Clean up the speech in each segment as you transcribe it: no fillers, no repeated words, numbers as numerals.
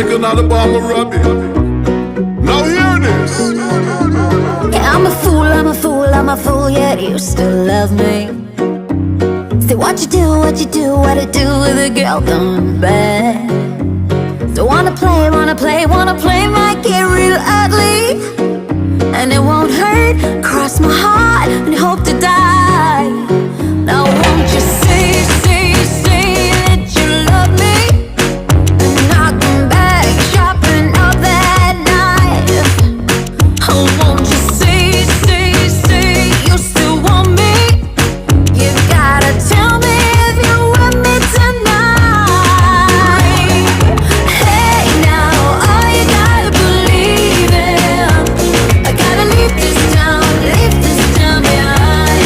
like another bomb of rubbish. Now hear this. Yeah, I'm a fool, I'm a fool, I'm a fool, yet you still love me. Say what you do, what you do, what to do with a girl gone bad. So wanna play, wanna play, wanna play, might get real ugly. And it won't hurt, cross my heart and hope to die. Now won't you say, say, say that you love me, and knock back, sharpen up that knife. Oh, won't you say, say, say you still want me? You gotta tell me if you're with me tonight. Hey now, all you gotta believe in, I gotta leave this town behind.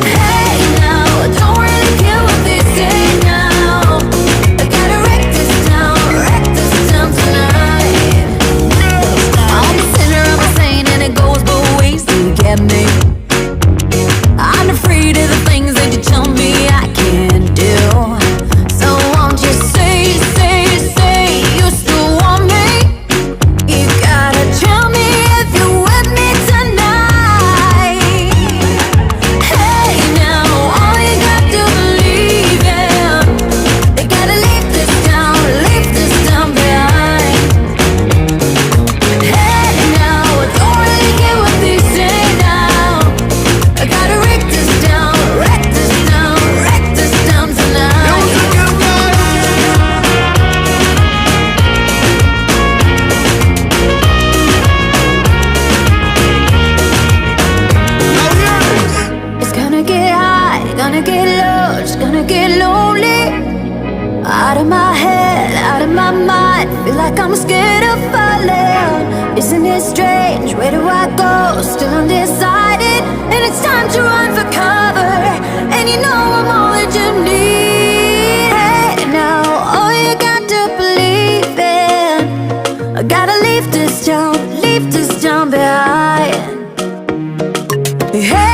Hey now, I don't really care what they say now, I gotta wreck this town tonight. I'm a sinner, I'm a saint, and it goes both ways to get me. I'm afraid of the things that you tell me I can't do. So won't you say, say, say you still want me? You gotta tell me if you're with me tonight. Hey now, all you got to believe in, they gotta leave this town behind. Hey now, I don't really care what they say now, I gotta wreck this town tonight. Music is life. Now hear this. It's gonna get hot, gonna get low, it's gonna get lonely. Out of my head, out of my mind, feel like I'm scared of falling. Isn't it strange, where do I go? Still undecided, and it's time to run for cover. And you know I'm all that you need. Hey now, all you got to believe in, I gotta leave this town behind. Hey